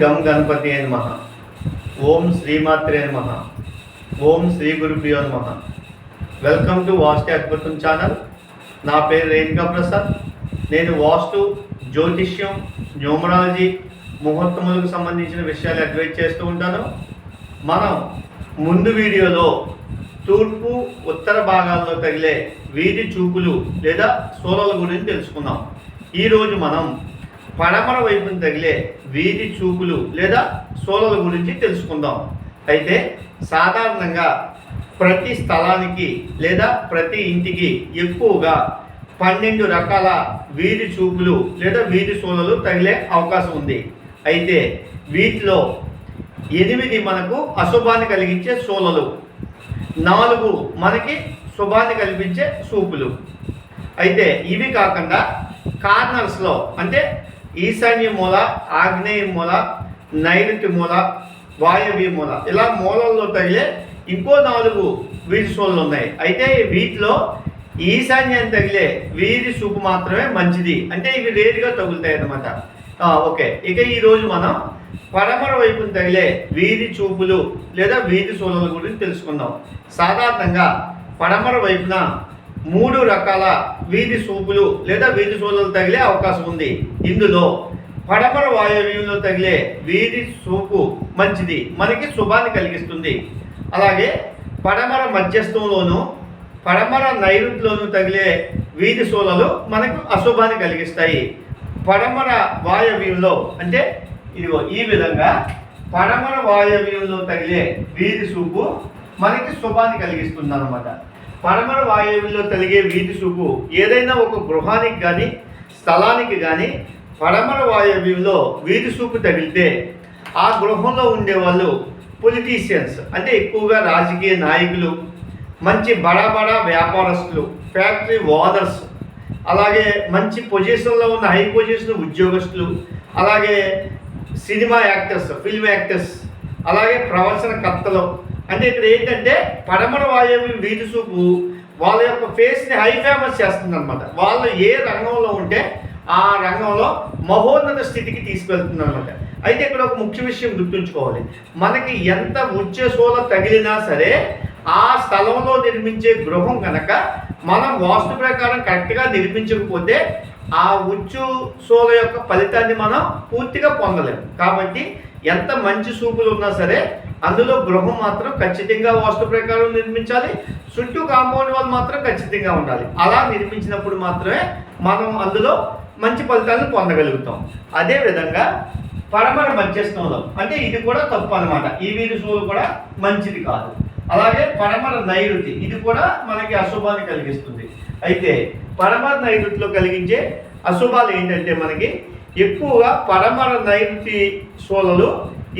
గం గణపతి నమః. ఓం శ్రీమాత్రే నమః. ఓం శ్రీ గురుభ్యో నమః. వెల్కమ్ టు వాస్తు అద్భుతం ఛానల్. నా పేరు రేణుకా ప్రసాద్. నేను వాస్తు, జ్యోతిష్యం, న్యూమరాలజీ, ముహూర్తములకు సంబంధించిన విషయాలు అడ్వైజ్ చేస్తూ ఉంటాను. మనం ముందు వీడియోలో తూర్పు ఉత్తర భాగాల్లో తగిలే వీధి చూపులు లేదా సోలల గురించి తెలుసుకున్నాం. ఈరోజు మనం పడమర వైపున తగిలే వీధి చూపులు లేదా సోలల గురించి తెలుసుకుందాం. అయితే సాధారణంగా ప్రతి స్థలానికి లేదా ప్రతి ఇంటికి ఎక్కువగా 12 రకాల వీధి చూపులు లేదా వీధి సోలలు తగిలే అవకాశం ఉంది. అయితే వీటిలో 8 మనకు అశుభాన్ని కలిగించే సోలలు, 4 మనకి శుభాన్ని కల్పించే చూపులు. అయితే ఇవి కాకుండా కార్నర్స్లో అంటే ఈశాన్య మూల, ఆగ్నేయ మూల, నైరుతి మూల, వాయవ్య మూల ఇలా మూలల్లో తగిలే ఇంకో 4 వీధి సోలలు ఉన్నాయి. అయితే వీటిలో ఈశాన్యం తగిలే వీధి చూపు మాత్రమే మంచిది. అంటే ఇవి రేరుగా తగులుతాయి అన్నమాట. ఓకే, ఇక ఈరోజు మనం పడమర వైపున తగిలే వీధి చూపులు లేదా వీధి సోలల గురించి తెలుసుకుందాం. సాధారణంగా పడమర వైపున 3 రకాల వీధి చూపులు లేదా వీధి సోలలు తగిలే అవకాశం ఉంది. ఇందులో పడమర వాయవ్యంలో తగిలే వీధి చూపు మంచిది, మనకి శుభాన్ని కలిగిస్తుంది. అలాగే పడమర మధ్యస్థంలోను పడమర నైరుతిలోను తగిలే వీధి సోలలు మనకు అశుభాన్ని కలిగిస్తాయి. పడమర వాయవ్యంలో అంటే ఇదిగో ఈ విధంగా పడమర వాయవ్యంలో తగిలే వీధి చూపు మనకి శుభాన్ని కలిగిస్తుంది అన్నమాట. పడమర వాయవ్యంలో తగిలే వీధి చూపు ఏదైనా ఒక గృహానికి కానీ స్థలానికి కానీ పడమర వాయవ్యంలో వీధి చూపు తగిలితే ఆ గృహంలో ఉండేవాళ్ళు పొలిటీషియన్స్ అంటే ఎక్కువగా రాజకీయ నాయకులు, మంచి బడా వ్యాపారస్తులు, ఫ్యాక్టరీ ఓనర్స్, అలాగే మంచి పొజిషన్లో ఉన్న హై పొజిషన్ ఉద్యోగస్తులు, అలాగే సినిమా యాక్టర్స్, ఫిల్మ్ యాక్టర్స్, అలాగే ప్రవచనకర్తలు. అంటే ఇక్కడ ఏంటంటే పడమర వాయవ్యం వీధి చూపు వాళ్ళ యొక్క ఫేస్ని హై ఫేమస్ చేస్తుంది అనమాట. వాళ్ళు ఏ రంగంలో ఉంటే ఆ రంగంలో మహోన్నత స్థితికి తీసుకెళ్తుంది అనమాట. అయితే ఇక్కడ ఒక ముఖ్య విషయం గుర్తుంచుకోవాలి. మనకి ఎంత ఉచ్చ సోల తగిలినా సరే ఆ స్థలంలో నిర్మించే గృహం కనుక మనం వాస్తు ప్రకారం కరెక్ట్గా నిర్మించకపోతే ఆ ఉచ్చు సోల యొక్క ఫలితాన్ని మనం పూర్తిగా పొందలేము. కాబట్టి ఎంత మంచి చూపులు ఉన్నా సరే అందులో గృహం మాత్రం ఖచ్చితంగా వాస్తు ప్రకారం నిర్మించాలి. చుట్టూ కాంపౌండ్ వాళ్ళు మాత్రం ఖచ్చితంగా ఉండాలి. అలా నిర్మించినప్పుడు మాత్రమే మనం అందులో మంచి ఫలితాలను పొందగలుగుతాం. అదేవిధంగా పడమర మధ్యస్థంలో అంటే ఇది కూడా తప్పు అనమాట. ఈ వీధి సోలు కూడా మంచిది కాదు. అలాగే పడమర నైరుతి ఇది కూడా మనకి అశుభాన్ని కలిగిస్తుంది. అయితే పడమర నైరుతిలో కలిగించే అశుభాలు ఏంటంటే మనకి ఎక్కువగా పడమర నైరుతి సోలలు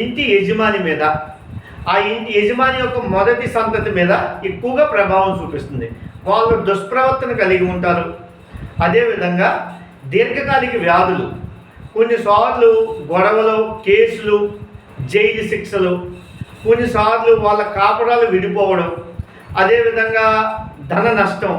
ఇంటి యజమాని మీద, ఆ ఇంటి యజమాని యొక్క మొదటి సంతతి మీద ఎక్కువగా ప్రభావం చూపిస్తుంది. వాళ్ళు దుష్ప్రవర్తన కలిగి ఉంటారు. అదేవిధంగా దీర్ఘకాలిక వ్యాధులు, కొన్నిసార్లు గొడవలు, కేసులు, జైలు శిక్షలు, కొన్నిసార్లు వాళ్ళ కాపురాలు విడిపోవడం, అదేవిధంగా ధన నష్టం,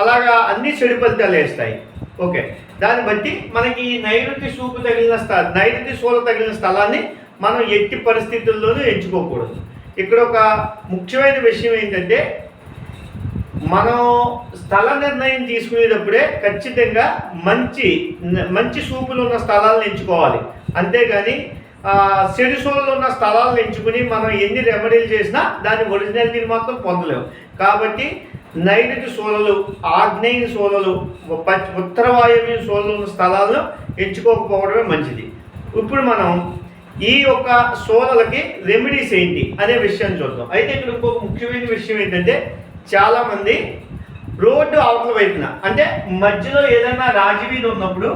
అలాగా అన్ని చెడు ఫలితాలు వేస్తాయి. ఓకే, దాన్ని బట్టి మనకి నైరుతి సూపు తగిలిన నైరుతి సోల తగిలిన స్థలాన్ని మనం ఎట్టి పరిస్థితుల్లోనూ ఎంచుకోకూడదు. ఇక్కడ ఒక ముఖ్యమైన విషయం ఏంటంటే మనం స్థల నిర్ణయం తీసుకునేటప్పుడే ఖచ్చితంగా మంచి సూపులు ఉన్న స్థలాలను ఎంచుకోవాలి. అంతేగాని చెడు సోలలు ఉన్న స్థలాలను ఎంచుకుని మనం ఎన్ని రెమెడీలు చేసినా దాని ఒరిజినాలిటీని మాత్రం పొందలేము. కాబట్టి నైరుతి సోలలు, ఆగ్నేయ సోలలు, ఉత్తర వాయువ్య సోలలు ఉన్న స్థలాలను ఎంచుకోకపోవడమే మంచిది. ఇప్పుడు మనం ఈ యొక్క సోలలకి రెమెడీస్ ఏంటి అనే విషయాన్ని చూద్దాం. అయితే ఇక్కడ ఇంకొక ముఖ్యమైన విషయం ఏంటంటే చాలామంది రోడ్డు అవతల వైపున అంటే మధ్యలో ఏదైనా రాజవీధి ఉన్నప్పుడు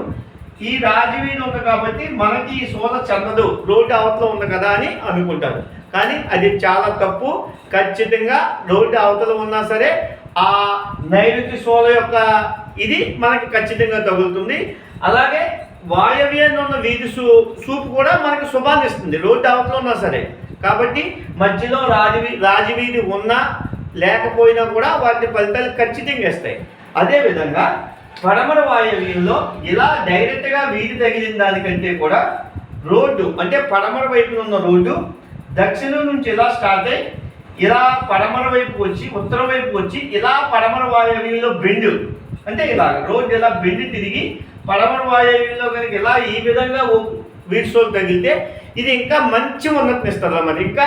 ఈ రాజవీధి ఉంది కాబట్టి మనకి ఈ సోల చెందదు, రోడ్డు అవతల ఉంది కదా అని అనుకుంటారు. కానీ అది చాలా తప్పు. ఖచ్చితంగా రోడ్డు అవతల ఉన్నా సరే ఆ నైరుతి సోల యొక్క ఇది మనకి ఖచ్చితంగా తగులుతుంది. అలాగే వాయవ్యంలో ఉన్న వీధి చూపు కూడా మనకి శుభాన్ని ఇస్తుంది, రోడ్డు అవతల ఉన్నా సరే. కాబట్టి మధ్యలో రాజవీధి ఉన్నా లేకపోయినా కూడా వాటి ఫలితాలు ఖచ్చితంగా ఇస్తాయి. అదేవిధంగా పడమర వాయవ్యంలో ఇలా డైరెక్ట్గా వీధి తగిలిన దానికంటే కూడా రోడ్డు అంటే పడమర వైపున ఉన్న రోడ్డు దక్షిణం నుంచి ఇలా స్టార్ట్ అయ్యి ఇలా పడమర వైపు వచ్చి ఉత్తరం వైపు వచ్చి ఇలా పడమర వాయువ్యంలో బెండు అంటే ఇలా రోడ్డు ఇలా బెండి తిరిగి పడమర వాయువ్యంలో కనుక ఇలా ఈ విధంగా వీటి సోల్ తగిలితే ఇది ఇంకా మంచి ఉన్నతినిస్తుంది అన్నమాట. ఇంకా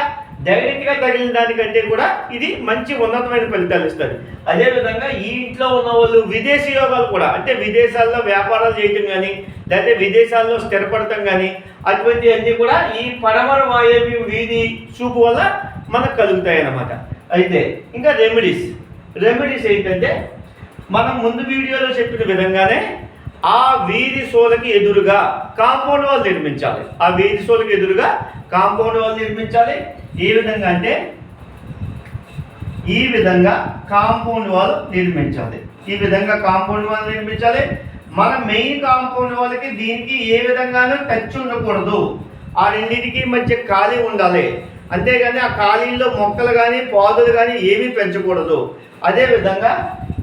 డైరెక్ట్గా తగిలిన దానికంటే కూడా ఇది మంచి ఉన్నతమైన ఫలితాలు ఇస్తుంది. అదేవిధంగా ఈ ఇంట్లో ఉన్న వాళ్ళు విదేశీ యోగాలు కూడా అంటే విదేశాల్లో వ్యాపారాలు చేయటం కానీ లేకపోతే విదేశాల్లో స్థిరపడటం కానీ అటువంటి అన్నీ కూడా ఈ పడమర వాయువ్య వీధి చూపు వల్ల మనకు కలుగుతాయి అన్నమాట. అయితే ఇంకా రెమెడీస్ ఏంటంటే మనం ముందు వీడియోలో చెప్పిన విధంగానే ఆ వీధి సోలకి ఎదురుగా కాంపౌండ్ వాల్ నిర్మించాలి. ఆ వీధి సోలకి ఎదురుగా కాంపౌండ్ వాల్ నిర్మించాలి. ఏ విధంగా అంటే ఈ విధంగా కాంపౌండ్ వాల్ నిర్మించాలి. ఈ విధంగా కాంపౌండ్ వాల్ నిర్మించాలి. మన మెయిన్ కాంపౌండ్ వాల్కి దీనికి ఏ విధంగానూ టచ్ ఉండకూడదు. ఆ రెండింటికి మధ్య ఖాళీ ఉండాలి. అంతేగాని ఆ ఖాళీల్లో మొక్కలు కానీ పాదులు కానీ ఏమీ పెంచకూడదు. అదేవిధంగా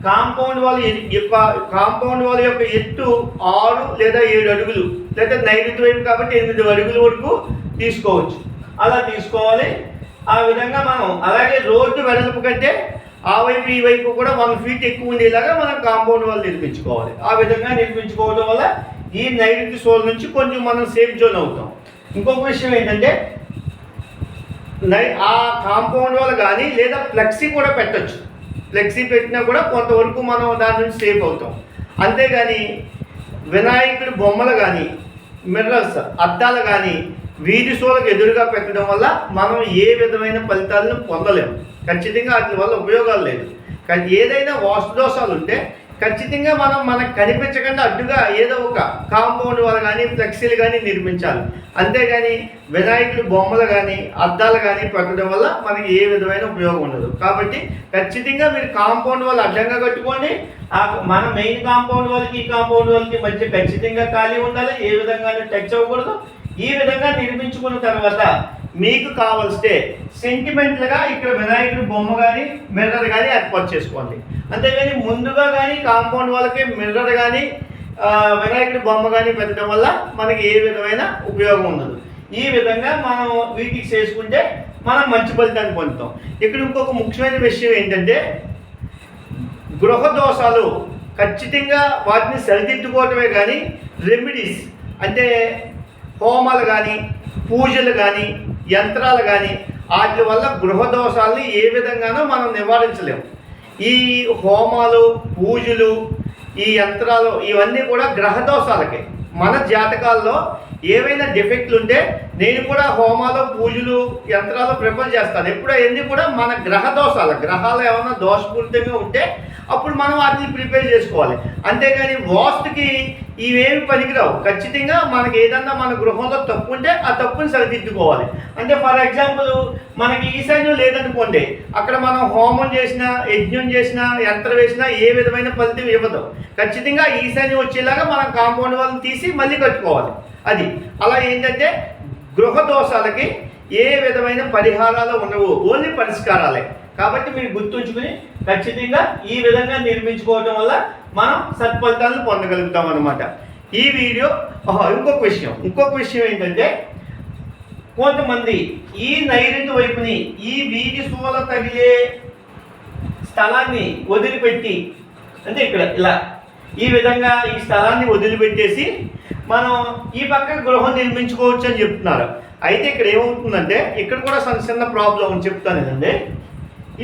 కాంపౌండ్ వాల్ యొక్క ఎత్తు 6 లేదా 7 అడుగులు లేదా నైరుతి వైపు కాబట్టి 8 అడుగుల వరకు తీసుకోవచ్చు. అలా తీసుకోవాలి. ఆ విధంగా మనం అలాగే రోడ్డు వెడల్పు కంటే ఆ వైపు ఈ వైపు కూడా 1 ఫీట్ ఎక్కువ ఉండేలాగా మనం కాంపౌండ్ వాల్ నిర్మించుకోవాలి. ఆ విధంగా నిర్మించుకోవడం వల్ల ఈ నైరుతి సోల్ నుంచి కొంచెం మనం సేఫ్ జోన్ అవుతాం. ఇంకొక విషయం ఏంటంటే ఆ కాంపౌండ్ వాల్ కానీ లేదా ఫ్లెక్సీ కూడా పెట్టచ్చు. ఫ్లెక్సీ పెట్టినా కూడా కొంతవరకు మనం దాని నుంచి సేఫ్ అవుతాం. అంతేగాని వినాయకుడి బొమ్మలు కానీ మిర్రర్స్ అద్దాలు కానీ వీధి సోలకు ఎదురుగా పెట్టడం వల్ల మనం ఏ విధమైన ఫలితాలను పొందలేము. ఖచ్చితంగా వాటి వల్ల ఉపయోగాలు లేదు. కానీ ఏదైనా వాస్తు దోషాలు ఉంటే ఖచ్చితంగా మనకు కనిపించకుండా అడ్డుగా ఏదో ఒక కాంపౌండ్ వాల్ కానీ ఫ్లెక్సీలు కానీ నిర్మించాలి. అంతేగాని వినాయకుడి బొమ్మలు కానీ అద్దాలు కానీ పెట్టడం వల్ల మనకి ఏ విధమైన ఉపయోగం ఉండదు. కాబట్టి ఖచ్చితంగా మీరు కాంపౌండ్ వాల్ అడ్డంగా కట్టుకోండి. మన మెయిన్ కాంపౌండ్ వాల్కి ఈ కాంపౌండ్ వాల్కి మధ్య ఖచ్చితంగా ఖాళీ ఉండాలి. ఏ విధంగా టచ్ అవ్వకూడదు. ఈ విధంగా నిర్మించుకున్న తర్వాత మీకు కావలిస్తే సెంటిమెంట్లుగా ఇక్కడ వినాయకుడి బొమ్మ కానీ మిర్రర్ కానీ ఏర్పాటు చేసుకోండి. అంతేగాని ముందుగా కానీ కాంపౌండ్ వాళ్ళకి మిర్రర్ కానీ వినాయకుడి బొమ్మ కానీ పెట్టడం వల్ల మనకి ఏ విధమైన ఉపయోగం ఉండదు. ఈ విధంగా మనం వీటికి చేసుకుంటే మనం మంచి ఫలితాన్ని పొందుతాం. ఇక్కడ ఇంకొక ముఖ్యమైన విషయం ఏంటంటే గృహ దోషాలు ఖచ్చితంగా వాటిని సరిదిద్దుకోవటమే కానీ రెమెడీస్ అంటే హోమాలు కానీ పూజలు కానీ యంత్రాలు కానీ వాటి వల్ల గృహ దోషాలని ఏ విధంగానూ మనం నివారించలేము. ఈ హోమాలు పూజలు ఈ యంత్రాలు ఇవన్నీ కూడా గ్రహ దోషాలకే. మన జాతకాల్లో ఏవైనా డిఫెక్ట్లు ఉంటే నేను కూడా హోమాలు పూజలు యంత్రాలు ప్రిఫర్ చేస్తాను. ఎప్పుడు అవన్నీ కూడా మన గ్రహ దోషాలు ఏమైనా దోషపూరితంగా ఉంటే అప్పుడు మనం వాటిని ప్రిపేర్ చేసుకోవాలి. అంతేగాని వాస్తుకి ఇవేమి పనికిరావు. ఖచ్చితంగా మనకి ఏదన్నా మన గృహంలో తప్పు ఉంటే ఆ తప్పుని సరిదిద్దుకోవాలి. అంటే ఫర్ ఎగ్జాంపుల్ మనకి ఈశాన్యం లేదనుకోండి, అక్కడ మనం హోమం చేసినా యజ్ఞం చేసినా యంత్రం వేసినా ఏ విధమైన ఫలితం ఇవ్వదు. ఖచ్చితంగా ఈశాన్యం వచ్చేలాగా మనం కాంపౌండ్ వాళ్ళని తీసి మళ్ళీ కట్టుకోవాలి. అది అలా ఏంటంటే గృహ దోషాలకి ఏ విధమైన పరిహారాలు ఉండవు, ఓన్లీ పరిష్కారాలే. కాబట్టి మీరు గుర్తుంచుకుని ఖచ్చితంగా ఈ విధంగా నిర్మించుకోవడం వల్ల మనం సత్ఫలితాలను పొందగలుగుతాం అన్నమాట. ఈ వీడియో ఇంకొక విషయం ఏంటంటే కొంతమంది ఈ నైరుతి వైపుని ఈ వీధి సోల తగిలే స్థలాన్ని వదిలిపెట్టి అంటే ఇక్కడ ఇలా ఈ విధంగా ఈ స్థలాన్ని వదిలిపెట్టేసి మనం ఈ పక్క గృహం నిర్మించుకోవచ్చు అని చెప్తున్నారు. అయితే ఇక్కడ ఏమవుతుందంటే ఇక్కడ కూడా చిన్న ప్రాబ్లం అని చెప్తాను ఏంటంటే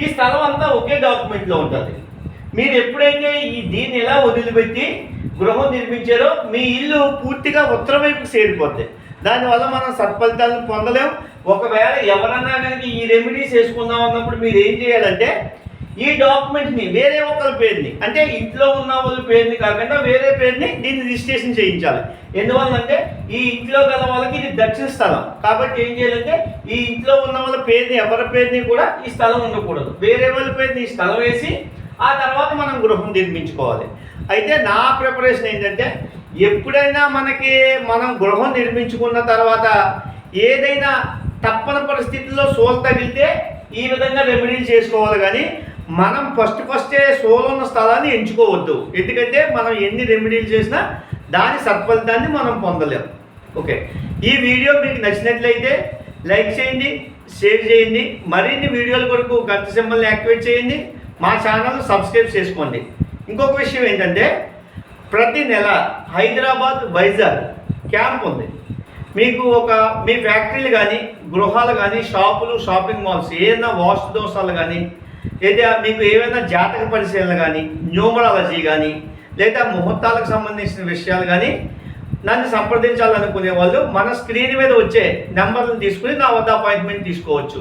ఈ స్థలం అంతా ఒకే డాక్యుమెంట్లో ఉంటుంది. మీరు ఎప్పుడైతే దీన్ని ఇలా వదిలిపెట్టి గృహం నిర్మించారో మీ ఇల్లు పూర్తిగా ఉత్తరం వైపుకి చేరిపోద్ది. దానివల్ల మనం సత్ఫలితాలను పొందలేం. ఒకవేళ ఎవరన్నా కనుక ఈ రెమెడీస్ వేసుకుందాం అన్నప్పుడు మీరు ఏం చేయాలంటే ఈ డాక్యుమెంట్ని వేరే ఒకరి పేరుని అంటే ఇంట్లో ఉన్న వాళ్ళ పేరుని కాకుండా వేరే పేరుని దీన్ని రిజిస్ట్రేషన్ చేయించాలి. ఎందువల్లంటే ఈ ఇంట్లో గల వాళ్ళకి ఇది దక్షిణ స్థలం కాబట్టి ఏం చేయాలంటే ఈ ఇంట్లో ఉన్న వాళ్ళ పేరుని ఎవరి పేరుని కూడా ఈ స్థలం ఉండకూడదు. వేరే వాళ్ళ పేరుని ఈ స్థలం వేసి ఆ తర్వాత మనం గృహం నిర్మించుకోవాలి. అయితే నా ప్రిపరేషన్ ఏంటంటే ఎప్పుడైనా మనం గృహం నిర్మించుకున్న తర్వాత ఏదైనా తప్పని పరిస్థితుల్లో సోల్ తగిలితే ఈ విధంగా రెమెడీలు చేసుకోవాలి. కానీ మనం ఫస్టే సోల్ ఉన్న స్థలాన్ని ఎంచుకోవద్దు. ఎందుకంటే మనం ఎన్ని రెమెడీలు చేసినా దాని సత్ఫలితాన్ని మనం పొందలేము. ఓకే, ఈ వీడియో మీకు నచ్చినట్లయితే లైక్ చేయండి, షేర్ చేయండి. మరిన్ని వీడియోల కొరకు గంట సింబల్ని యాక్టివేట్ చేయండి. మా ఛానల్ సబ్స్క్రైబ్ చేసుకోండి. ఇంకొక విషయం ఏంటంటే, ప్రతి నెల హైదరాబాద్, వైజాగ్ క్యాంప్ ఉంది. మీకు మీ ఫ్యాక్టరీలు కానీ, గృహాలు కానీ, షాపులు, షాపింగ్ మాల్స్, ఏదైనా వాస్తు దోషాలు కానీ, లేదా మీకు ఏవైనా జాతక పరిశీలన కానీ, న్యూమరాలజీ కానీ, లేదా ముహూర్తాలకు సంబంధించిన విషయాలు కానీ నన్ను సంప్రదించాలనుకునే వాళ్ళు మన స్క్రీన్ మీద వచ్చే నెంబర్లను తీసుకుని నా వద్ద అపాయింట్మెంట్ తీసుకోవచ్చు.